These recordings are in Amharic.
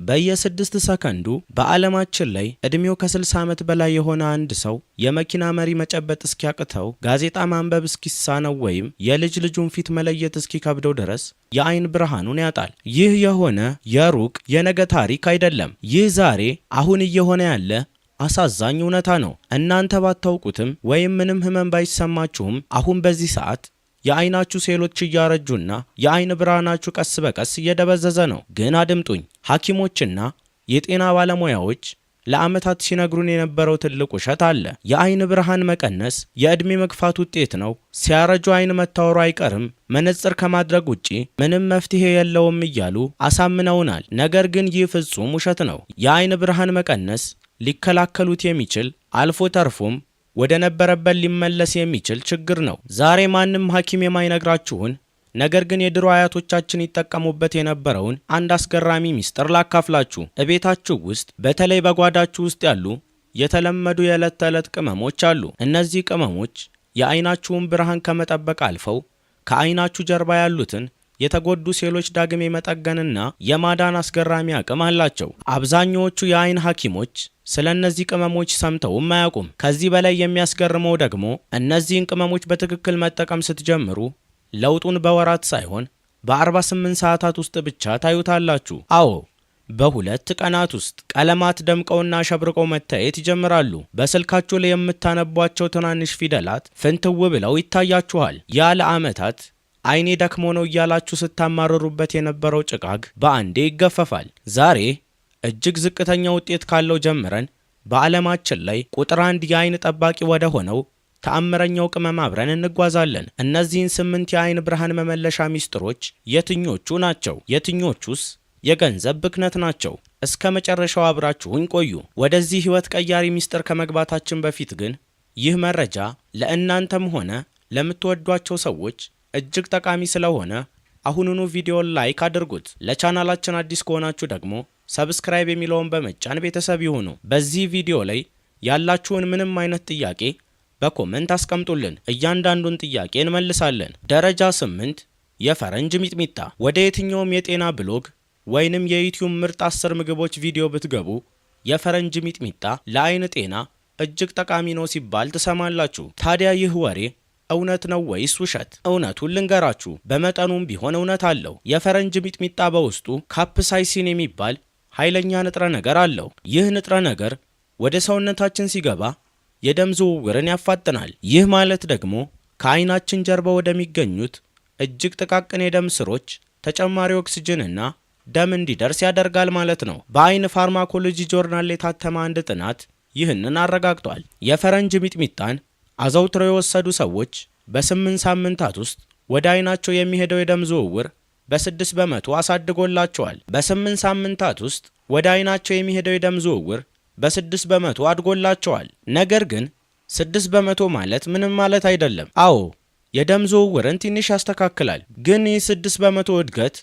በየ6 ሰከንዱ በዓለማችን ላይ እድሜው ከ60 ዓመት በላይ የሆነ አንድ ሰው የመኪና መሪ መጨበጥ እስኪያቅተው፣ ጋዜጣ ማንበብ እስኪሳነው ወይም የልጅ ልጁን ፊት መለየት እስኪከብደው ድረስ የአይን ብርሃኑን ያጣል። ይህ የሆነ የሩቅ የነገ ታሪክ አይደለም። ይህ ዛሬ አሁን እየሆነ ያለ አሳዛኝ እውነታ ነው። እናንተ ባታውቁትም ወይም ምንም ህመም ባይሰማችሁም አሁን በዚህ ሰዓት የአይናችሁ ሴሎች እያረጁና የአይን ብርሃናችሁ ቀስ በቀስ እየደበዘዘ ነው። ግን አድምጡኝ፣ ሐኪሞችና የጤና ባለሙያዎች ለዓመታት ሲነግሩን የነበረው ትልቅ ውሸት አለ። የአይን ብርሃን መቀነስ የዕድሜ መግፋት ውጤት ነው፣ ሲያረጁ አይን መታወሩ አይቀርም፣ መነጽር ከማድረግ ውጪ ምንም መፍትሄ የለውም እያሉ አሳምነውናል። ነገር ግን ይህ ፍጹም ውሸት ነው። የአይን ብርሃን መቀነስ ሊከላከሉት የሚችል አልፎ ተርፎም ወደ ነበረበት ሊመለስ የሚችል ችግር ነው። ዛሬ ማንም ሐኪም የማይነግራችሁን ነገር ግን የድሮ አያቶቻችን ይጠቀሙበት የነበረውን አንድ አስገራሚ ሚስጥር ላካፍላችሁ። እቤታችሁ ውስጥ በተለይ በጓዳችሁ ውስጥ ያሉ የተለመዱ የዕለት ተዕለት ቅመሞች አሉ። እነዚህ ቅመሞች የአይናችሁን ብርሃን ከመጠበቅ አልፈው ከአይናችሁ ጀርባ ያሉትን የተጎዱ ሴሎች ዳግም የመጠገንና የማዳን አስገራሚ አቅም አላቸው። አብዛኛዎቹ የአይን ሐኪሞች ስለ እነዚህ ቅመሞች ሰምተውም አያውቁም። ከዚህ በላይ የሚያስገርመው ደግሞ እነዚህን ቅመሞች በትክክል መጠቀም ስትጀምሩ ለውጡን በወራት ሳይሆን በ48 ሰዓታት ውስጥ ብቻ ታዩታላችሁ። አዎ፣ በ2 ቀናት ውስጥ ቀለማት ደምቀውና አሸብርቀው መታየት ይጀምራሉ። በስልካችሁ ላይ የምታነቧቸው ትናንሽ ፊደላት ፍንትው ብለው ይታያችኋል። ያ ለዓመታት አይኔ ደክሞ ነው እያላችሁ ስታማረሩበት የነበረው ጭጋግ በአንዴ ይገፈፋል። ዛሬ እጅግ ዝቅተኛ ውጤት ካለው ጀምረን በዓለማችን ላይ ቁጥር 1 የአይን ጠባቂ ወደ ሆነው ተአምረኛው ቅመም አብረን እንጓዛለን። እነዚህን 8 የአይን ብርሃን መመለሻ ሚስጥሮች የትኞቹ ናቸው? የትኞቹስ የገንዘብ ብክነት ናቸው? እስከ መጨረሻው አብራችሁኝ ቆዩ። ወደዚህ ህይወት ቀያሪ ሚስጥር ከመግባታችን በፊት ግን ይህ መረጃ ለእናንተም ሆነ ለምትወዷቸው ሰዎች እጅግ ጠቃሚ ስለሆነ አሁኑኑ ቪዲዮን ላይክ አድርጉት። ለቻናላችን አዲስ ከሆናችሁ ደግሞ ሰብስክራይብ የሚለውን በመጫን ቤተሰብ ይሁኑ። በዚህ ቪዲዮ ላይ ያላችሁን ምንም አይነት ጥያቄ በኮሜንት አስቀምጡልን። እያንዳንዱን ጥያቄ እንመልሳለን። ደረጃ 8 የፈረንጅ ሚጥሚጣ። ወደ የትኛውም የጤና ብሎግ ወይንም የዩቲዩብ ምርጥ 10 ምግቦች ቪዲዮ ብትገቡ የፈረንጅ ሚጥሚጣ ለአይን ጤና እጅግ ጠቃሚ ነው ሲባል ትሰማላችሁ። ታዲያ ይህ ወሬ እውነት ነው ወይስ ውሸት? እውነቱን ልንገራችሁ፣ በመጠኑም ቢሆን እውነት አለው። የፈረንጅ ሚጥሚጣ በውስጡ ካፕሳይሲን የሚባል ኃይለኛ ንጥረ ነገር አለው። ይህ ንጥረ ነገር ወደ ሰውነታችን ሲገባ የደም ዝውውርን ያፋጥናል። ይህ ማለት ደግሞ ከአይናችን ጀርባ ወደሚገኙት እጅግ ጥቃቅን የደም ስሮች ተጨማሪ ኦክሲጅንና ደም እንዲደርስ ያደርጋል ማለት ነው። በአይን ፋርማኮሎጂ ጆርናል የታተመ አንድ ጥናት ይህንን አረጋግጧል። የፈረንጅ ሚጥሚጣን አዘውትረው የወሰዱ ሰዎች በ8 ሳምንታት ውስጥ ወደ አይናቸው የሚሄደው የደም ዝውውር በ6 በመቶ አሳድጎላቸዋል። በ8 ሳምንታት ውስጥ ወደ አይናቸው የሚሄደው የደም ዝውውር በ6 በመቶ አድጎላቸዋል። ነገር ግን 6 በመቶ ማለት ምንም ማለት አይደለም። አዎ፣ የደም ዝውውርን ትንሽ ያስተካክላል። ግን ይህ 6 በመቶ እድገት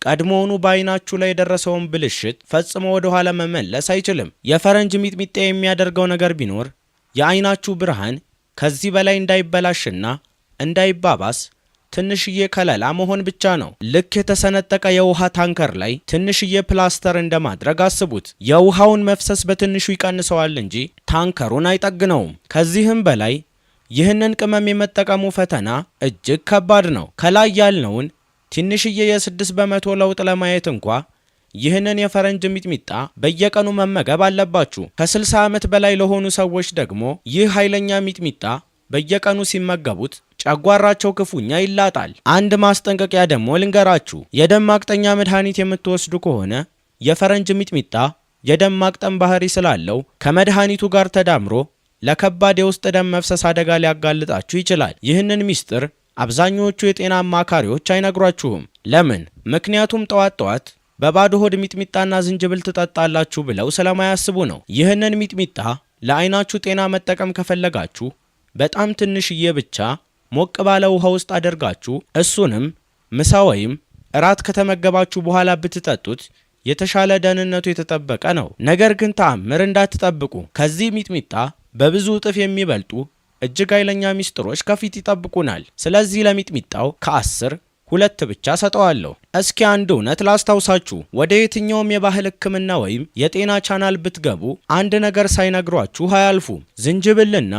ቀድሞውኑ በአይናችሁ ላይ የደረሰውን ብልሽት ፈጽሞ ወደ ኋላ መመለስ አይችልም። የፈረንጅ ሚጥሚጣ የሚያደርገው ነገር ቢኖር የአይናችሁ ብርሃን ከዚህ በላይ እንዳይበላሽና እንዳይባባስ ትንሽዬ ከለላ መሆን ብቻ ነው። ልክ የተሰነጠቀ የውሃ ታንከር ላይ ትንሽዬ ፕላስተር እንደማድረግ አስቡት። የውሃውን መፍሰስ በትንሹ ይቀንሰዋል እንጂ ታንከሩን አይጠግነውም። ከዚህም በላይ ይህንን ቅመም የመጠቀሙ ፈተና እጅግ ከባድ ነው። ከላይ ያልነውን ትንሽዬ የ6 በመቶ ለውጥ ለማየት እንኳ ይህንን የፈረንጅ ሚጥሚጣ በየቀኑ መመገብ አለባችሁ። ከ60 ዓመት በላይ ለሆኑ ሰዎች ደግሞ ይህ ኃይለኛ ሚጥሚጣ በየቀኑ ሲመገቡት ጨጓራቸው ክፉኛ ይላጣል። አንድ ማስጠንቀቂያ ደግሞ ልንገራችሁ። የደም ማቅጠኛ መድኃኒት የምትወስዱ ከሆነ የፈረንጅ ሚጥሚጣ የደም ማቅጠን ባህሪ ስላለው ከመድኃኒቱ ጋር ተዳምሮ ለከባድ የውስጥ ደም መፍሰስ አደጋ ሊያጋልጣችሁ ይችላል። ይህንን ሚስጥር አብዛኞቹ የጤና አማካሪዎች አይነግሯችሁም። ለምን? ምክንያቱም ጠዋት ጠዋት በባዶ ሆድ ሚጥሚጣና ዝንጅብል ትጠጣላችሁ ብለው ስለማያስቡ ነው። ይህንን ሚጥሚጣ ለአይናችሁ ጤና መጠቀም ከፈለጋችሁ በጣም ትንሽዬ ብቻ ሞቅ ባለ ውሃ ውስጥ አድርጋችሁ እሱንም ምሳ ወይም እራት ከተመገባችሁ በኋላ ብትጠጡት የተሻለ ደህንነቱ የተጠበቀ ነው። ነገር ግን ተአምር እንዳትጠብቁ። ከዚህ ሚጥሚጣ በብዙ እጥፍ የሚበልጡ እጅግ ኃይለኛ ሚስጥሮች ከፊት ይጠብቁናል። ስለዚህ ለሚጥሚጣው ከ10 2 ብቻ ሰጠዋለሁ። እስኪ አንድ እውነት ላስታውሳችሁ። ወደ የትኛውም የባህል ሕክምና ወይም የጤና ቻናል ብትገቡ አንድ ነገር ሳይነግሯችሁ አያልፉም። ዝንጅብልና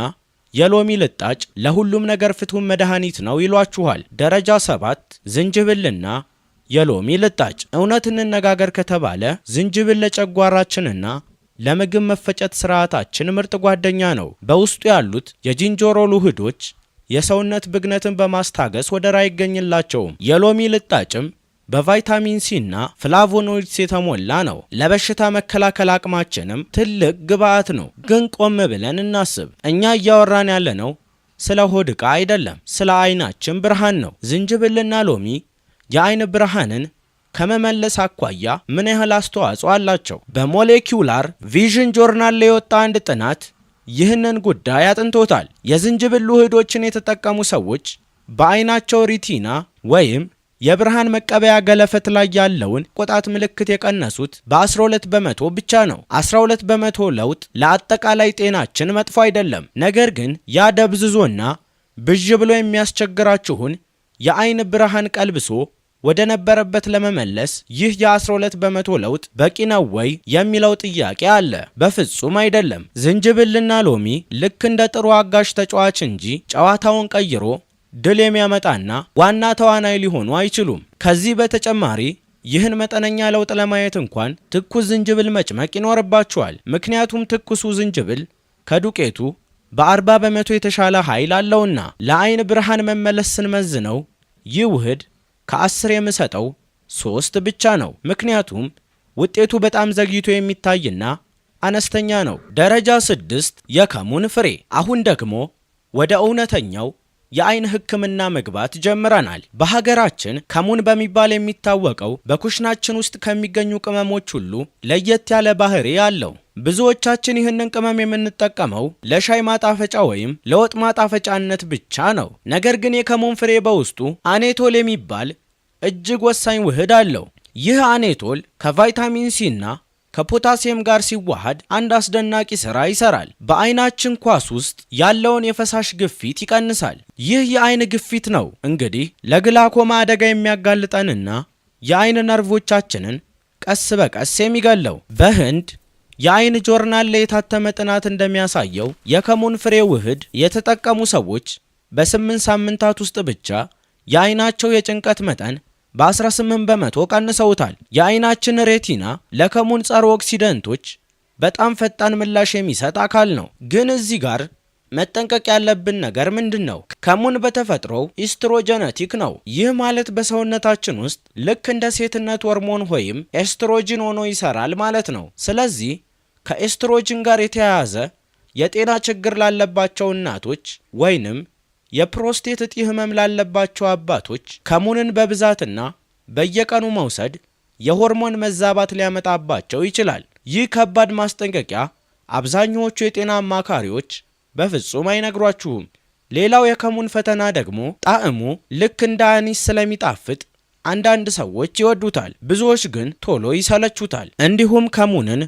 የሎሚ ልጣጭ ለሁሉም ነገር ፍቱን መድኃኒት ነው ይሏችኋል። ደረጃ 7 ዝንጅብልና የሎሚ ልጣጭ። እውነት እንነጋገር ከተባለ ዝንጅብል ለጨጓራችንና ለምግብ መፈጨት ስርዓታችን ምርጥ ጓደኛ ነው። በውስጡ ያሉት የዝንጀሮል ውህዶች የሰውነት ብግነትን በማስታገስ ወደር አይገኝላቸውም። የሎሚ ልጣጭም በቫይታሚን ሲ እና ፍላቮኖይድስ የተሞላ ነው። ለበሽታ መከላከል አቅማችንም ትልቅ ግብአት ነው። ግን ቆም ብለን እናስብ። እኛ እያወራን ያለነው ስለ ሆድ ዕቃ አይደለም፣ ስለ አይናችን ብርሃን ነው። ዝንጅብልና ሎሚ የአይን ብርሃንን ከመመለስ አኳያ ምን ያህል አስተዋጽኦ አላቸው? በሞሌኪውላር ቪዥን ጆርናል ላይ የወጣ አንድ ጥናት ይህንን ጉዳይ አጥንቶታል። የዝንጅብል ውህዶችን የተጠቀሙ ሰዎች በአይናቸው ሪቲና ወይም የብርሃን መቀበያ ገለፈት ላይ ያለውን ቆጣት ምልክት የቀነሱት በ12 በመቶ ብቻ ነው። 12 በመቶ ለውጥ ለአጠቃላይ ጤናችን መጥፎ አይደለም። ነገር ግን ያ ደብዝዞና ብዥ ብሎ የሚያስቸግራችሁን የአይን ብርሃን ቀልብሶ ወደ ነበረበት ለመመለስ ይህ የ12 በመቶ ለውጥ በቂ ነው ወይ የሚለው ጥያቄ አለ። በፍጹም አይደለም። ዝንጅብልና ሎሚ ልክ እንደ ጥሩ አጋዥ ተጫዋች እንጂ ጨዋታውን ቀይሮ ድል የሚያመጣና ዋና ተዋናይ ሊሆኑ አይችሉም። ከዚህ በተጨማሪ ይህን መጠነኛ ለውጥ ለማየት እንኳን ትኩስ ዝንጅብል መጭመቅ ይኖርባችኋል። ምክንያቱም ትኩሱ ዝንጅብል ከዱቄቱ በ40 በመቶ የተሻለ ኃይል አለውና። ለአይን ብርሃን መመለስ ስንመዝነው ይህ ውህድ ከ10 የምሰጠው 3 ብቻ ነው። ምክንያቱም ውጤቱ በጣም ዘግይቶ የሚታይና አነስተኛ ነው። ደረጃ 6 የከሙን ፍሬ። አሁን ደግሞ ወደ እውነተኛው የአይን ሕክምና መግባት ጀምረናል። በሀገራችን ከሙን በሚባል የሚታወቀው በኩሽናችን ውስጥ ከሚገኙ ቅመሞች ሁሉ ለየት ያለ ባህሪ አለው። ብዙዎቻችን ይህንን ቅመም የምንጠቀመው ለሻይ ማጣፈጫ ወይም ለወጥ ማጣፈጫነት ብቻ ነው። ነገር ግን የከሙን ፍሬ በውስጡ አኔቶል የሚባል እጅግ ወሳኝ ውህድ አለው። ይህ አኔቶል ከቫይታሚን ሲ እና ከፖታሲየም ጋር ሲዋሃድ አንድ አስደናቂ ሥራ ይሰራል። በአይናችን ኳስ ውስጥ ያለውን የፈሳሽ ግፊት ይቀንሳል። ይህ የአይን ግፊት ነው እንግዲህ ለግላኮማ አደጋ የሚያጋልጠንና የአይን ነርቮቻችንን ቀስ በቀስ የሚገለው። በህንድ የአይን ጆርናል ላይ የታተመ ጥናት እንደሚያሳየው የከሙን ፍሬ ውህድ የተጠቀሙ ሰዎች በ8 ሳምንታት ውስጥ ብቻ የአይናቸው የጭንቀት መጠን በ18 በመቶ ቀንሰውታል። የአይናችን ሬቲና ለከሙን ጸረ ኦክሲደንቶች በጣም ፈጣን ምላሽ የሚሰጥ አካል ነው። ግን እዚህ ጋር መጠንቀቅ ያለብን ነገር ምንድን ነው? ከሙን በተፈጥሮው ኢስትሮጀነቲክ ነው። ይህ ማለት በሰውነታችን ውስጥ ልክ እንደ ሴትነት ሆርሞን ወይም ኤስትሮጂን ሆኖ ይሰራል ማለት ነው። ስለዚህ ከኤስትሮጂን ጋር የተያያዘ የጤና ችግር ላለባቸው እናቶች ወይንም የፕሮስቴት እጢ ህመም ላለባቸው አባቶች ከሙንን በብዛትና በየቀኑ መውሰድ የሆርሞን መዛባት ሊያመጣባቸው ይችላል። ይህ ከባድ ማስጠንቀቂያ አብዛኛዎቹ የጤና አማካሪዎች በፍጹም አይነግሯችሁም። ሌላው የከሙን ፈተና ደግሞ ጣዕሙ ልክ እንደ አኒስ ስለሚጣፍጥ አንዳንድ ሰዎች ይወዱታል፣ ብዙዎች ግን ቶሎ ይሰለቹታል። እንዲሁም ከሙንን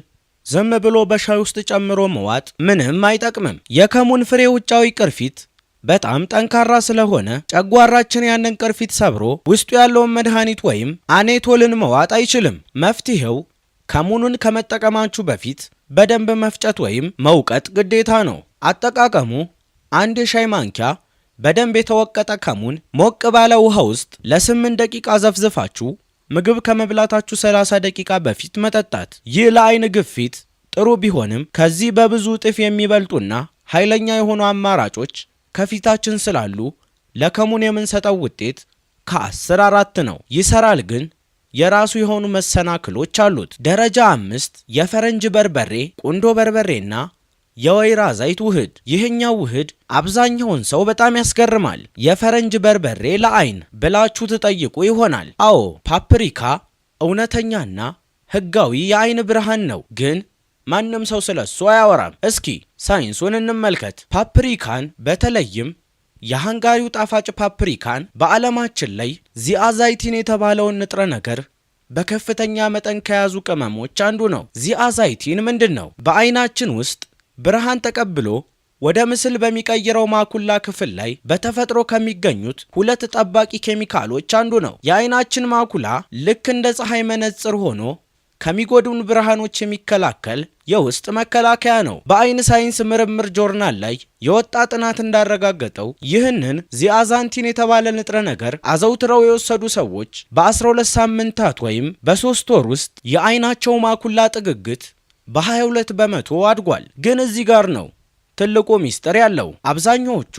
ዝም ብሎ በሻይ ውስጥ ጨምሮ መዋጥ ምንም አይጠቅምም። የከሙን ፍሬ ውጫዊ ቅርፊት በጣም ጠንካራ ስለሆነ ጨጓራችን ያንን ቅርፊት ሰብሮ ውስጡ ያለውን መድኃኒት ወይም አኔቶልን መዋጥ አይችልም። መፍትሄው ከሙኑን ከመጠቀማችሁ በፊት በደንብ መፍጨት ወይም መውቀጥ ግዴታ ነው። አጠቃቀሙ አንድ የሻይ ማንኪያ በደንብ የተወቀጠ ከሙን ሞቅ ባለ ውሃ ውስጥ ለ8 ደቂቃ ዘፍዝፋችሁ ምግብ ከመብላታችሁ 30 ደቂቃ በፊት መጠጣት። ይህ ለአይን ግፊት ጥሩ ቢሆንም ከዚህ በብዙ እጥፍ የሚበልጡና ኃይለኛ የሆኑ አማራጮች ከፊታችን ስላሉ ለከሙን የምንሰጠው ውጤት ከ10 4 ነው። ይሰራል፣ ግን የራሱ የሆኑ መሰናክሎች አሉት። ደረጃ 5 የፈረንጅ በርበሬ፣ ቁንዶ በርበሬና የወይራ ዘይት ውህድ። ይህኛው ውህድ አብዛኛውን ሰው በጣም ያስገርማል። የፈረንጅ በርበሬ ለአይን ብላችሁ ትጠይቁ ይሆናል። አዎ፣ ፓፕሪካ እውነተኛና ህጋዊ የአይን ብርሃን ነው፣ ግን ማንም ሰው ስለሱ አያወራም። እስኪ ሳይንሱን እንመልከት። ፓፕሪካን በተለይም የሃንጋሪው ጣፋጭ ፓፕሪካን በዓለማችን ላይ ዚአዛይቲን የተባለውን ንጥረ ነገር በከፍተኛ መጠን ከያዙ ቅመሞች አንዱ ነው። ዚአዛይቲን ምንድን ነው? በአይናችን ውስጥ ብርሃን ተቀብሎ ወደ ምስል በሚቀይረው ማኩላ ክፍል ላይ በተፈጥሮ ከሚገኙት ሁለት ጠባቂ ኬሚካሎች አንዱ ነው። የአይናችን ማኩላ ልክ እንደ ፀሐይ መነጽር ሆኖ ከሚጎዱን ብርሃኖች የሚከላከል የውስጥ መከላከያ ነው። በአይን ሳይንስ ምርምር ጆርናል ላይ የወጣ ጥናት እንዳረጋገጠው ይህንን ዚአዛንቲን የተባለ ንጥረ ነገር አዘውትረው የወሰዱ ሰዎች በ12 ሳምንታት ወይም በ3 ወር ውስጥ የአይናቸው ማኩላ ጥግግት በ22 በመቶ አድጓል። ግን እዚህ ጋር ነው ትልቁ ሚስጥር ያለው። አብዛኛዎቹ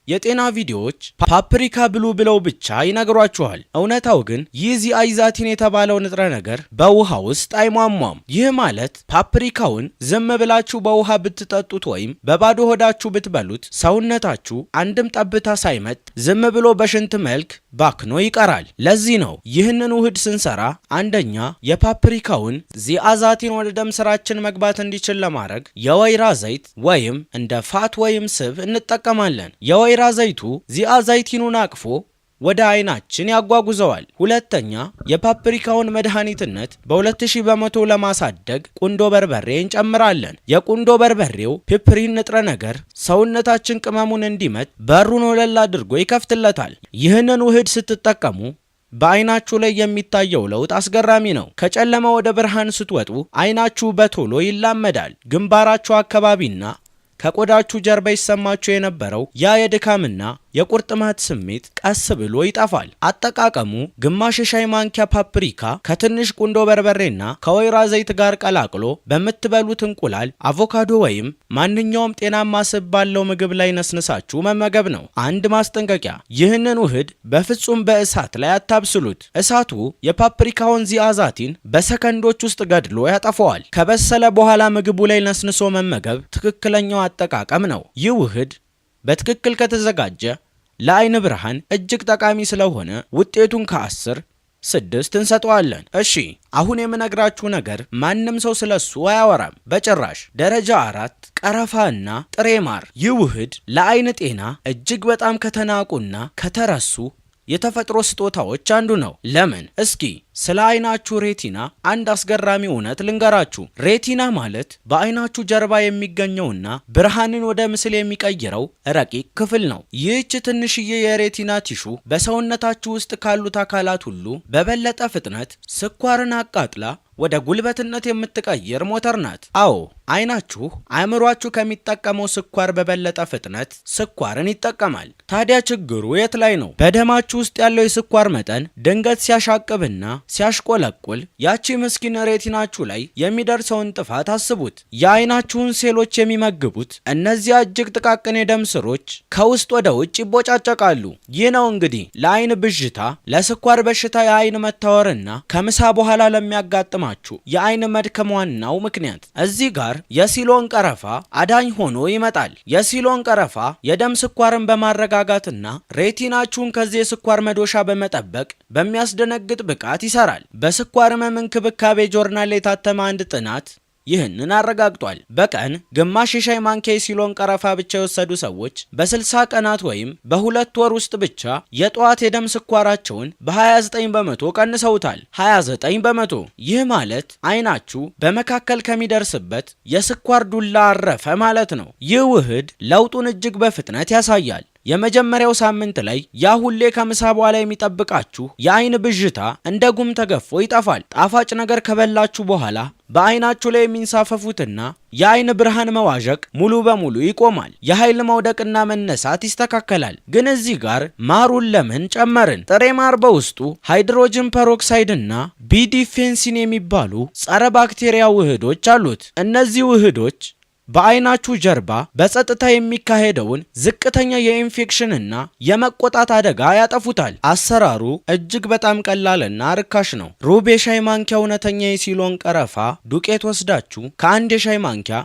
የጤና ቪዲዮዎች ፓፕሪካ ብሉ ብለው ብቻ ይነግሯችኋል። እውነታው ግን ይህ ዚአዛንቲን የተባለው ንጥረ ነገር በውሃ ውስጥ አይሟሟም። ይህ ማለት ፓፕሪካውን ዝም ብላችሁ በውሃ ብትጠጡት ወይም በባዶ ሆዳችሁ ብትበሉት ሰውነታችሁ አንድም ጠብታ ሳይመጥ ዝም ብሎ በሽንት መልክ ባክኖ ይቀራል። ለዚህ ነው ይህንን ውህድ ስንሰራ አንደኛ የፓፕሪካውን ዚአዛንቲን ወደ ደም ስራችን መግባት እንዲችል ለማድረግ የወይራ ዘይት ወይም እንደ ፋት ወይም ስብ እንጠቀማለን። የወይራ ዘይቱ ዚአዛንቲኑን አቅፎ ወደ አይናችን ያጓጉዘዋል። ሁለተኛ የፓፕሪካውን መድኃኒትነት በ2000 በመቶ ለማሳደግ ቁንዶ በርበሬ እንጨምራለን። የቁንዶ በርበሬው ፒፕሪን ንጥረ ነገር ሰውነታችን ቅመሙን እንዲመጥ በሩን ወለል አድርጎ ይከፍትለታል። ይህንን ውህድ ስትጠቀሙ በአይናችሁ ላይ የሚታየው ለውጥ አስገራሚ ነው። ከጨለማ ወደ ብርሃን ስትወጡ አይናችሁ በቶሎ ይላመዳል። ግንባራችሁ አካባቢና ከቆዳችሁ ጀርባ ይሰማችሁ የነበረው ያ የድካምና የቁርጥማት ስሜት ቀስ ብሎ ይጠፋል። አጠቃቀሙ ግማሽ የሻይ ማንኪያ ፓፕሪካ ከትንሽ ቁንዶ በርበሬና ከወይራ ዘይት ጋር ቀላቅሎ በምትበሉት እንቁላል፣ አቮካዶ ወይም ማንኛውም ጤናማ ስብ ባለው ምግብ ላይ ነስንሳችሁ መመገብ ነው። አንድ ማስጠንቀቂያ፣ ይህንን ውህድ በፍጹም በእሳት ላይ አታብስሉት። እሳቱ የፓፕሪካውን ዚአዛንቲን በሰከንዶች ውስጥ ገድሎ ያጠፈዋል። ከበሰለ በኋላ ምግቡ ላይ ነስንሶ መመገብ ትክክለኛው አጠቃቀም ነው። ይህ ውህድ በትክክል ከተዘጋጀ ለአይን ብርሃን እጅግ ጠቃሚ ስለሆነ ውጤቱን ከ10 6 እንሰጠዋለን። እሺ አሁን የምነግራችሁ ነገር ማንም ሰው ስለሱ አያወራም በጭራሽ። ደረጃ 4 ቀረፋ እና ጥሬ ማር። ይህ ውህድ ለአይን ጤና እጅግ በጣም ከተናቁና ከተረሱ የተፈጥሮ ስጦታዎች አንዱ ነው። ለምን? እስኪ ስለ አይናችሁ ሬቲና አንድ አስገራሚ እውነት ልንገራችሁ። ሬቲና ማለት በአይናችሁ ጀርባ የሚገኘውና ብርሃንን ወደ ምስል የሚቀይረው ረቂቅ ክፍል ነው። ይህች ትንሽዬ የሬቲና ቲሹ በሰውነታችሁ ውስጥ ካሉት አካላት ሁሉ በበለጠ ፍጥነት ስኳርን አቃጥላ ወደ ጉልበትነት የምትቀይር ሞተር ናት። አዎ አይናችሁ አእምሯችሁ ከሚጠቀመው ስኳር በበለጠ ፍጥነት ስኳርን ይጠቀማል። ታዲያ ችግሩ የት ላይ ነው? በደማችሁ ውስጥ ያለው የስኳር መጠን ድንገት ሲያሻቅብና ሲያሽቆለቁል ያቺ ምስኪን ሬቲናችሁ ላይ የሚደርሰውን ጥፋት አስቡት። የአይናችሁን ሴሎች የሚመግቡት እነዚያ እጅግ ጥቃቅን የደም ስሮች ከውስጥ ወደ ውጭ ይቦጫጨቃሉ። ይህ ነው እንግዲህ ለአይን ብዥታ፣ ለስኳር በሽታ፣ የአይን መታወርና ከምሳ በኋላ ለሚያጋጥማ የአይን መድከም ዋናው ምክንያት። እዚህ ጋር የሲሎን ቀረፋ አዳኝ ሆኖ ይመጣል። የሲሎን ቀረፋ የደም ስኳርን በማረጋጋትና ሬቲናችሁን ከዚህ የስኳር መዶሻ በመጠበቅ በሚያስደነግጥ ብቃት ይሰራል። በስኳር ህመም እንክብካቤ ጆርናል የታተመ አንድ ጥናት ይህንን አረጋግጧል። በቀን ግማሽ የሻይ ማንኪያ የሲሎን ቀረፋ ብቻ የወሰዱ ሰዎች በ60 ቀናት ወይም በ2 ወር ውስጥ ብቻ የጠዋት የደም ስኳራቸውን በ29 በመቶ ቀንሰውታል። 29 በመቶ! ይህ ማለት አይናችሁ በመካከል ከሚደርስበት የስኳር ዱላ አረፈ ማለት ነው። ይህ ውህድ ለውጡን እጅግ በፍጥነት ያሳያል። የመጀመሪያው ሳምንት ላይ ያ ሁሌ ከምሳ በኋላ የሚጠብቃችሁ የአይን ብዥታ እንደ ጉም ተገፎ ይጠፋል። ጣፋጭ ነገር ከበላችሁ በኋላ በአይናችሁ ላይ የሚንሳፈፉትና የአይን ብርሃን መዋዠቅ ሙሉ በሙሉ ይቆማል። የኃይል መውደቅና መነሳት ይስተካከላል። ግን እዚህ ጋር ማሩን ለምን ጨመርን? ጥሬ ማር በውስጡ ሃይድሮጅን ፐሮክሳይድ እና ቢዲፌንሲን የሚባሉ ጸረ ባክቴሪያ ውህዶች አሉት። እነዚህ ውህዶች በአይናችሁ ጀርባ በጸጥታ የሚካሄደውን ዝቅተኛ የኢንፌክሽንና የመቆጣት አደጋ ያጠፉታል። አሰራሩ እጅግ በጣም ቀላልና ርካሽ ነው። ሩብ የሻይ ማንኪያ እውነተኛ የሲሎን ቀረፋ ዱቄት ወስዳችሁ ከአንድ የሻይ ማንኪያ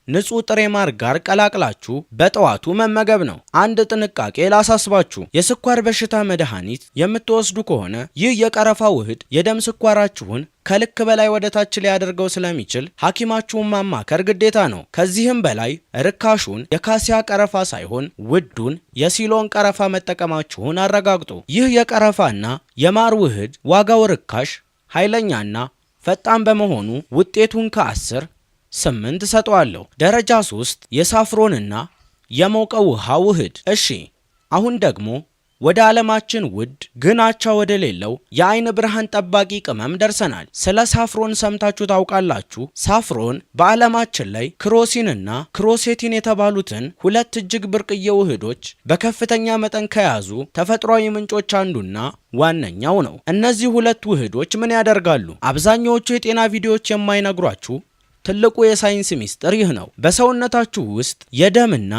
ንጹህ ጥሬ ማር ጋር ቀላቅላችሁ በጠዋቱ መመገብ ነው። አንድ ጥንቃቄ ላሳስባችሁ፣ የስኳር በሽታ መድኃኒት የምትወስዱ ከሆነ ይህ የቀረፋ ውህድ የደም ስኳራችሁን ከልክ በላይ ወደ ታች ሊያደርገው ስለሚችል ሐኪማችሁን ማማከር ግዴታ ነው። ከዚህም በላይ ርካሹን የካሲያ ቀረፋ ሳይሆን ውዱን የሲሎን ቀረፋ መጠቀማችሁን አረጋግጡ። ይህ የቀረፋና የማር ውህድ ዋጋው ርካሽ፣ ኃይለኛና ፈጣን በመሆኑ ውጤቱን ከ10 8 ሰጠዋለሁ። ደረጃ 3 የሳፍሮንና የሞቀ ውሃ ውህድ። እሺ አሁን ደግሞ ወደ ዓለማችን ውድ ግን አቻ ወደ ሌለው የአይን ብርሃን ጠባቂ ቅመም ደርሰናል። ስለ ሳፍሮን ሰምታችሁ ታውቃላችሁ? ሳፍሮን በዓለማችን ላይ ክሮሲንና ክሮሴቲን የተባሉትን ሁለት እጅግ ብርቅዬ ውህዶች በከፍተኛ መጠን ከያዙ ተፈጥሯዊ ምንጮች አንዱና ዋነኛው ነው። እነዚህ ሁለት ውህዶች ምን ያደርጋሉ? አብዛኛዎቹ የጤና ቪዲዮዎች የማይነግሯችሁ ትልቁ የሳይንስ ሚስጥር ይህ ነው። በሰውነታችሁ ውስጥ የደምና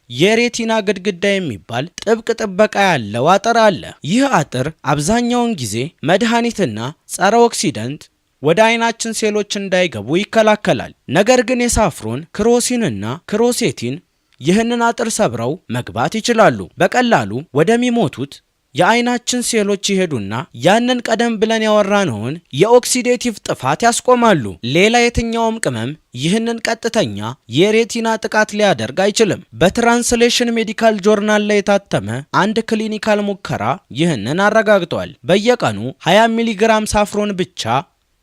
የሬቲና ግድግዳ የሚባል ጥብቅ ጥበቃ ያለው አጥር አለ። ይህ አጥር አብዛኛውን ጊዜ መድኃኒትና ጸረ ኦክሲደንት ወደ አይናችን ሴሎች እንዳይገቡ ይከላከላል። ነገር ግን የሳፍሮን ክሮሲንና ክሮሴቲን ይህንን አጥር ሰብረው መግባት ይችላሉ። በቀላሉ ወደሚሞቱት የአይናችን ሴሎች ይሄዱና ያንን ቀደም ብለን ያወራነውን የኦክሲዴቲቭ ጥፋት ያስቆማሉ። ሌላ የትኛውም ቅመም ይህንን ቀጥተኛ የሬቲና ጥቃት ሊያደርግ አይችልም። በትራንስሌሽን ሜዲካል ጆርናል ላይ የታተመ አንድ ክሊኒካል ሙከራ ይህንን አረጋግጧል። በየቀኑ 20 ሚሊግራም ሳፍሮን ብቻ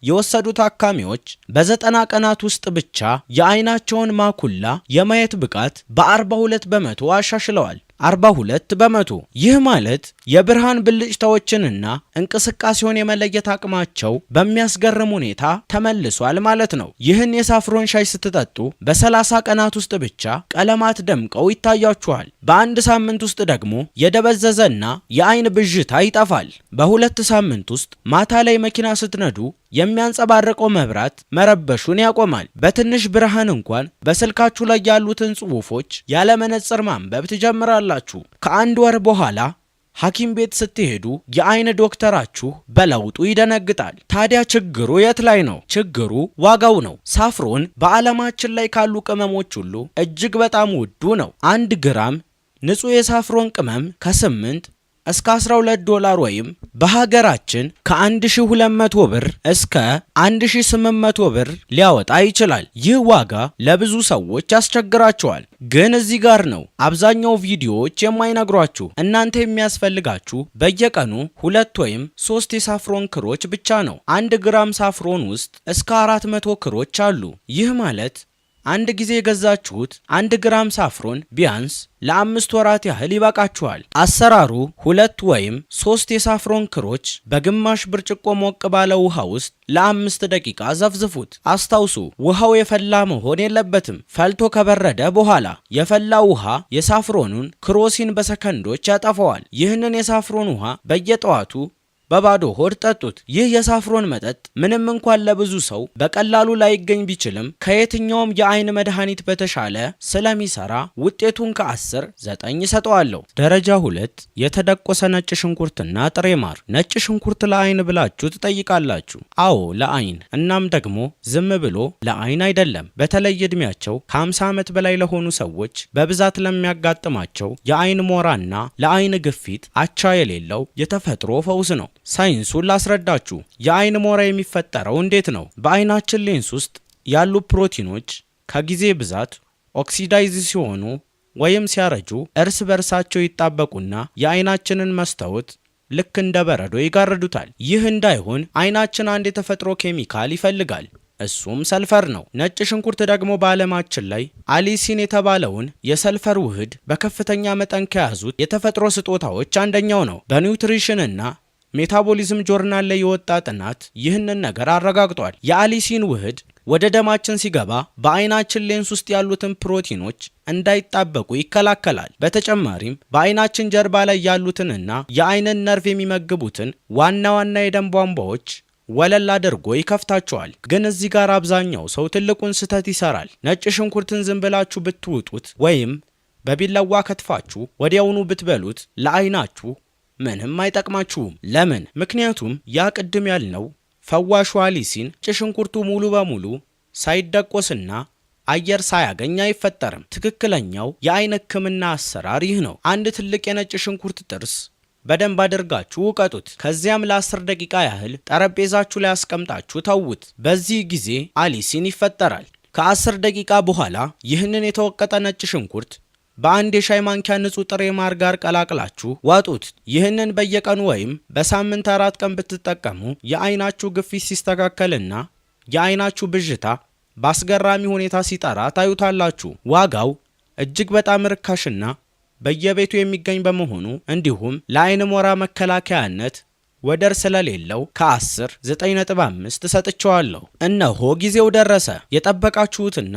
የወሰዱ ታካሚዎች በ90 ቀናት ውስጥ ብቻ የአይናቸውን ማኩላ የማየት ብቃት በ42 በመቶ አሻሽለዋል። 42 በመቶ። ይህ ማለት የብርሃን ብልጭታዎችንና እንቅስቃሴውን የመለየት አቅማቸው በሚያስገርም ሁኔታ ተመልሷል ማለት ነው። ይህን የሳፍሮን ሻይ ስትጠጡ በ30 ቀናት ውስጥ ብቻ ቀለማት ደምቀው ይታያችኋል። በአንድ ሳምንት ውስጥ ደግሞ የደበዘዘና የአይን ብዥታ ይጠፋል። በ2 ሳምንት ውስጥ ማታ ላይ መኪና ስትነዱ የሚያንጸባርቀው መብራት መረበሹን ያቆማል። በትንሽ ብርሃን እንኳን በስልካችሁ ላይ ያሉትን ጽሑፎች ያለ መነጽር ማንበብ ትጀምራላችሁ። ከአንድ ወር በኋላ ሐኪም ቤት ስትሄዱ የአይን ዶክተራችሁ በለውጡ ይደነግጣል። ታዲያ ችግሩ የት ላይ ነው? ችግሩ ዋጋው ነው። ሳፍሮን በዓለማችን ላይ ካሉ ቅመሞች ሁሉ እጅግ በጣም ውዱ ነው። 1 ግራም ንጹህ የሳፍሮን ቅመም ከ8 እስከ $12 ወይም በሀገራችን ከ1200 ብር እስከ 1800 ብር ሊያወጣ ይችላል። ይህ ዋጋ ለብዙ ሰዎች ያስቸግራቸዋል። ግን እዚህ ጋር ነው አብዛኛው ቪዲዮዎች የማይነግሯችሁ። እናንተ የሚያስፈልጋችሁ በየቀኑ 2 ወይም 3 የሳፍሮን ክሮች ብቻ ነው። 1 ግራም ሳፍሮን ውስጥ እስከ 400 ክሮች አሉ። ይህ ማለት አንድ ጊዜ የገዛችሁት 1 ግራም ሳፍሮን ቢያንስ ለ5 ወራት ያህል ይበቃችኋል። አሰራሩ 2 ወይም 3 የሳፍሮን ክሮች በግማሽ ብርጭቆ ሞቅ ባለ ውሃ ውስጥ ለ5 ደቂቃ ዘፍዝፉት። አስታውሱ፣ ውሃው የፈላ መሆን የለበትም። ፈልቶ ከበረደ በኋላ የፈላው ውሃ የሳፍሮኑን ክሮሲን በሰከንዶች ያጠፈዋል። ይህንን የሳፍሮን ውሃ በየጠዋቱ በባዶ ሆድ ጠጡት። ይህ የሳፍሮን መጠጥ ምንም እንኳን ለብዙ ሰው በቀላሉ ላይገኝ ቢችልም ከየትኛውም የአይን መድኃኒት በተሻለ ስለሚሰራ ውጤቱን ከ10 9 ሰጠዋለሁ። ደረጃ 2 የተደቆሰ ነጭ ሽንኩርትና ጥሬ ማር። ነጭ ሽንኩርት ለአይን ብላችሁ ትጠይቃላችሁ? አዎ ለአይን። እናም ደግሞ ዝም ብሎ ለአይን አይደለም። በተለይ እድሜያቸው ከ50 ዓመት በላይ ለሆኑ ሰዎች በብዛት ለሚያጋጥማቸው የአይን ሞራና ለአይን ግፊት አቻ የሌለው የተፈጥሮ ፈውስ ነው። ሳይንሱን ላስረዳችሁ። የአይን ሞራ የሚፈጠረው እንዴት ነው? በአይናችን ሌንስ ውስጥ ያሉ ፕሮቲኖች ከጊዜ ብዛት ኦክሲዳይዝ ሲሆኑ ወይም ሲያረጁ እርስ በርሳቸው ይጣበቁና የአይናችንን መስታወት ልክ እንደ በረዶ ይጋርዱታል። ይህ እንዳይሆን አይናችን አንድ የተፈጥሮ ኬሚካል ይፈልጋል። እሱም ሰልፈር ነው። ነጭ ሽንኩርት ደግሞ በዓለማችን ላይ አሊሲን የተባለውን የሰልፈር ውህድ በከፍተኛ መጠን ከያዙት የተፈጥሮ ስጦታዎች አንደኛው ነው። በኒውትሪሽንና ሜታቦሊዝም ጆርናል ላይ የወጣ ጥናት ይህንን ነገር አረጋግጧል። የአሊሲን ውህድ ወደ ደማችን ሲገባ በአይናችን ሌንስ ውስጥ ያሉትን ፕሮቲኖች እንዳይጣበቁ ይከላከላል። በተጨማሪም በአይናችን ጀርባ ላይ ያሉትንና የአይንን ነርቭ የሚመግቡትን ዋና ዋና የደም ቧንቧዎች ወለል አድርጎ ይከፍታቸዋል። ግን እዚህ ጋር አብዛኛው ሰው ትልቁን ስህተት ይሰራል። ነጭ ሽንኩርትን ዝም ብላችሁ ብትውጡት ወይም በቢላዋ ከትፋችሁ ወዲያውኑ ብትበሉት ለአይናችሁ ምንም አይጠቅማችሁም። ለምን? ምክንያቱም ያ ቅድም ያልነው ፈዋሹ አሊሲን ነጭ ሽንኩርቱ ሙሉ በሙሉ ሳይደቆስና አየር ሳያገኝ አይፈጠርም። ትክክለኛው የአይን ሕክምና አሰራር ይህ ነው። አንድ ትልቅ የነጭ ሽንኩርት ጥርስ በደንብ አድርጋችሁ ውቀጡት። ከዚያም ለ10 ደቂቃ ያህል ጠረጴዛችሁ ላይ አስቀምጣችሁ ተዉት። በዚህ ጊዜ አሊሲን ይፈጠራል። ከ10 ደቂቃ በኋላ ይህንን የተወቀጠ ነጭ ሽንኩርት በአንድ የሻይ ማንኪያ ንጹህ ጥሬ ማር ጋር ቀላቅላችሁ ዋጡት። ይህንን በየቀኑ ወይም በሳምንት 4 ቀን ብትጠቀሙ የአይናችሁ ግፊት ሲስተካከልና የአይናችሁ ብዥታ በአስገራሚ ሁኔታ ሲጠራ ታዩታላችሁ። ዋጋው እጅግ በጣም ርካሽና በየቤቱ የሚገኝ በመሆኑ እንዲሁም ለአይን ሞራ መከላከያነት ወደር ስለሌለው ከ10 9.5 ሰጥቼዋለሁ። እነሆ ጊዜው ደረሰ። የጠበቃችሁትና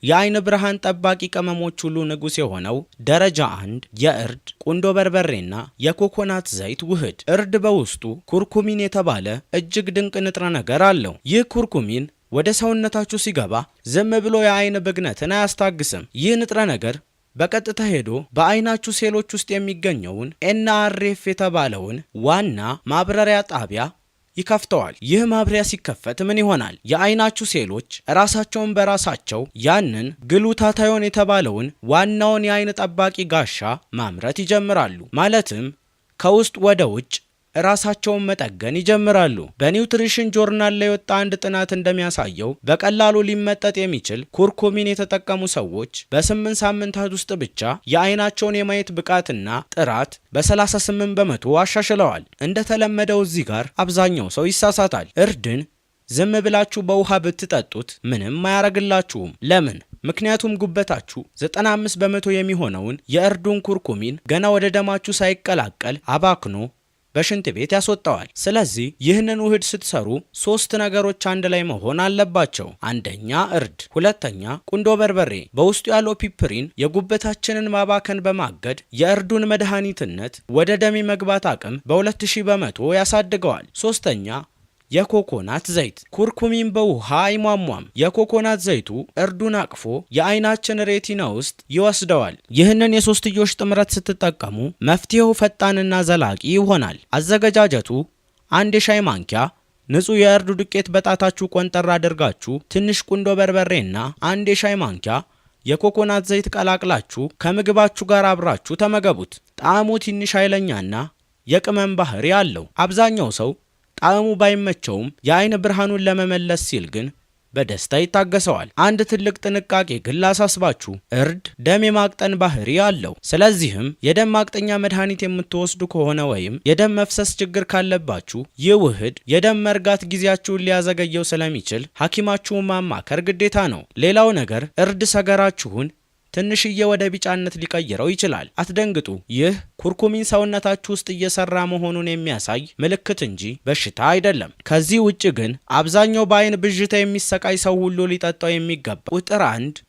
የአይን ብርሃን ጠባቂ ቅመሞች ሁሉ ንጉስ የሆነው ደረጃ 1 የእርድ ቁንዶ በርበሬና የኮኮናት ዘይት ውህድ። እርድ በውስጡ ኩርኩሚን የተባለ እጅግ ድንቅ ንጥረ ነገር አለው። ይህ ኩርኩሚን ወደ ሰውነታችሁ ሲገባ ዝም ብሎ የአይን ብግነትን አያስታግስም። ይህ ንጥረ ነገር በቀጥታ ሄዶ በአይናችሁ ሴሎች ውስጥ የሚገኘውን ኤንአርኤፍ የተባለውን ዋና ማብረሪያ ጣቢያ ይከፍተዋል። ይህ ማብሪያ ሲከፈት ምን ይሆናል? የአይናችሁ ሴሎች ራሳቸውን በራሳቸው ያንን ግሉታታዮን የተባለውን ዋናውን የአይን ጠባቂ ጋሻ ማምረት ይጀምራሉ። ማለትም ከውስጥ ወደ ውጭ ራሳቸውን መጠገን ይጀምራሉ። በኒውትሪሽን ጆርናል ላይ የወጣ አንድ ጥናት እንደሚያሳየው በቀላሉ ሊመጠጥ የሚችል ኩርኩሚን የተጠቀሙ ሰዎች በ8 ሳምንታት ውስጥ ብቻ የአይናቸውን የማየት ብቃትና ጥራት በ38 በመቶ አሻሽለዋል። እንደተለመደው እዚህ ጋር አብዛኛው ሰው ይሳሳታል። እርድን ዝም ብላችሁ በውሃ ብትጠጡት ምንም አያረግላችሁም። ለምን? ምክንያቱም ጉበታችሁ 95 በመቶ የሚሆነውን የእርዱን ኩርኩሚን ገና ወደ ደማችሁ ሳይቀላቀል አባክኖ በሽንት ቤት ያስወጣዋል። ስለዚህ ይህንን ውህድ ስትሰሩ 3 ነገሮች አንድ ላይ መሆን አለባቸው። አንደኛ እርድ፣ ሁለተኛ ቁንዶ በርበሬ። በውስጡ ያለው ፒፕሪን የጉበታችንን ማባከን በማገድ የእርዱን መድኃኒትነት ወደ ደም መግባት አቅም በ2000 በመቶ ያሳድገዋል። ሶስተኛ የኮኮናት ዘይት። ኩርኩሚን በውሃ አይሟሟም። የኮኮናት ዘይቱ እርዱን አቅፎ የአይናችን ሬቲና ውስጥ ይወስደዋል። ይህንን የሶስትዮሽ ጥምረት ስትጠቀሙ መፍትሄው ፈጣንና ዘላቂ ይሆናል። አዘገጃጀቱ 1 የሻይ ማንኪያ ንጹህ የእርዱ ዱቄት በጣታችሁ ቆንጠር አድርጋችሁ ትንሽ ቁንዶ በርበሬና 1 የሻይ ማንኪያ የኮኮናት ዘይት ቀላቅላችሁ ከምግባችሁ ጋር አብራችሁ ተመገቡት። ጣዕሙ ትንሽ ኃይለኛና የቅመም ባህሪ አለው። አብዛኛው ሰው ጣዕሙ ባይመቸውም የአይን ብርሃኑን ለመመለስ ሲል ግን በደስታ ይታገሰዋል። አንድ ትልቅ ጥንቃቄ ግን ላሳስባችሁ፣ እርድ ደም የማቅጠን ባህሪ አለው። ስለዚህም የደም ማቅጠኛ መድኃኒት የምትወስዱ ከሆነ ወይም የደም መፍሰስ ችግር ካለባችሁ ይህ ውህድ የደም መርጋት ጊዜያችሁን ሊያዘገየው ስለሚችል ሐኪማችሁን ማማከር ግዴታ ነው። ሌላው ነገር እርድ ሰገራችሁን ትንሽዬ ወደ ቢጫነት ሊቀይረው ይችላል። አትደንግጡ። ይህ ኩርኩሚን ሰውነታችሁ ውስጥ እየሰራ መሆኑን የሚያሳይ ምልክት እንጂ በሽታ አይደለም። ከዚህ ውጭ ግን አብዛኛው በአይን ብዥታ የሚሰቃይ ሰው ሁሉ ሊጠጣው የሚገባ ቁጥር 1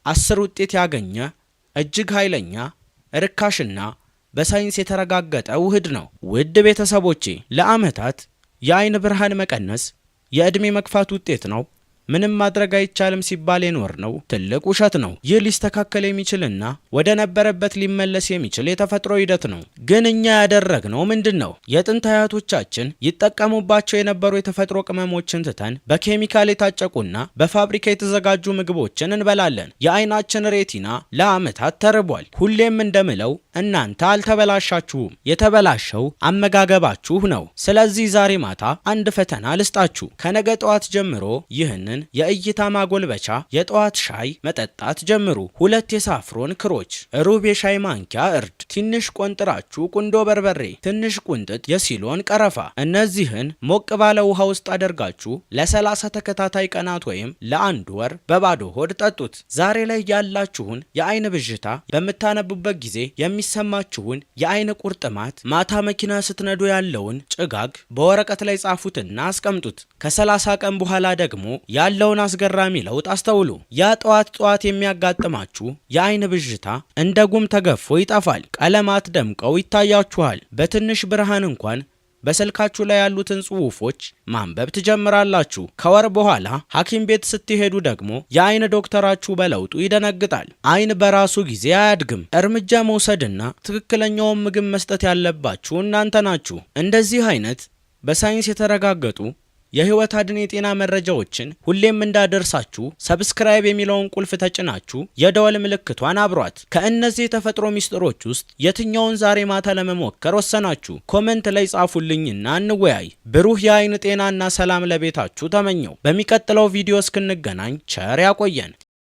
ከ10 ውጤት ያገኘ እጅግ ኃይለኛ ርካሽና በሳይንስ የተረጋገጠ ውህድ ነው። ውድ ቤተሰቦቼ፣ ለዓመታት የአይን ብርሃን መቀነስ የዕድሜ መግፋት ውጤት ነው፣ ምንም ማድረግ አይቻልም ሲባል የኖር ነው ትልቅ ውሸት ነው። ይህ ሊስተካከል የሚችልና ወደ ነበረበት ሊመለስ የሚችል የተፈጥሮ ሂደት ነው። ግን እኛ ያደረግነው ምንድን ነው? የጥንት አያቶቻችን ይጠቀሙባቸው የነበሩ የተፈጥሮ ቅመሞችን ትተን በኬሚካል የታጨቁና በፋብሪካ የተዘጋጁ ምግቦችን እንበላለን። የአይናችን ሬቲና ለዓመታት ተርቧል። ሁሌም እንደምለው እናንተ አልተበላሻችሁም፣ የተበላሸው አመጋገባችሁ ነው። ስለዚህ ዛሬ ማታ አንድ ፈተና ልስጣችሁ። ከነገ ጠዋት ጀምሮ ይህንን የእይታ ማጎልበቻ የጠዋት ሻይ መጠጣት ጀምሩ። 2 የሳፍሮን ክሮች፣ ሩብ የሻይ ማንኪያ እርድ፣ ትንሽ ቆንጥራችሁ ቁንዶ በርበሬ፣ ትንሽ ቁንጥጥ የሲሎን ቀረፋ። እነዚህን ሞቅ ባለ ውሃ ውስጥ አደርጋችሁ ለ30 ተከታታይ ቀናት ወይም ለ1 ወር በባዶ ሆድ ጠጡት። ዛሬ ላይ ያላችሁን የአይን ብዥታ፣ በምታነቡበት ጊዜ የሚሰማችሁን የአይን ቁርጥማት፣ ማታ መኪና ስትነዱ ያለውን ጭጋግ በወረቀት ላይ ጻፉትና አስቀምጡት። ከ30 ቀን በኋላ ደግሞ ያለውን አስገራሚ ለውጥ አስተውሉ። ያ ጠዋት የሚያጋጥማችሁ የአይን ብዥታ እንደ ጉም ተገፎ ይጠፋል። ቀለማት ደምቀው ይታያችኋል። በትንሽ ብርሃን እንኳን በስልካችሁ ላይ ያሉትን ጽሑፎች ማንበብ ትጀምራላችሁ። ከወር በኋላ ሐኪም ቤት ስትሄዱ ደግሞ የአይን ዶክተራችሁ በለውጡ ይደነግጣል። አይን በራሱ ጊዜ አያድግም። እርምጃ መውሰድና ትክክለኛውን ምግብ መስጠት ያለባችሁ እናንተ ናችሁ። እንደዚህ አይነት በሳይንስ የተረጋገጡ የህይወት አድን የጤና መረጃዎችን ሁሌም እንዳደርሳችሁ ሰብስክራይብ የሚለውን ቁልፍ ተጭናችሁ የደወል ምልክቷን አብሯት። ከእነዚህ የተፈጥሮ ሚስጥሮች ውስጥ የትኛውን ዛሬ ማታ ለመሞከር ወሰናችሁ? ኮሜንት ላይ ጻፉልኝና እንወያይ። ብሩህ የአይን ጤናና ሰላም ለቤታችሁ ተመኘው። በሚቀጥለው ቪዲዮ እስክንገናኝ ቸር ያቆየን።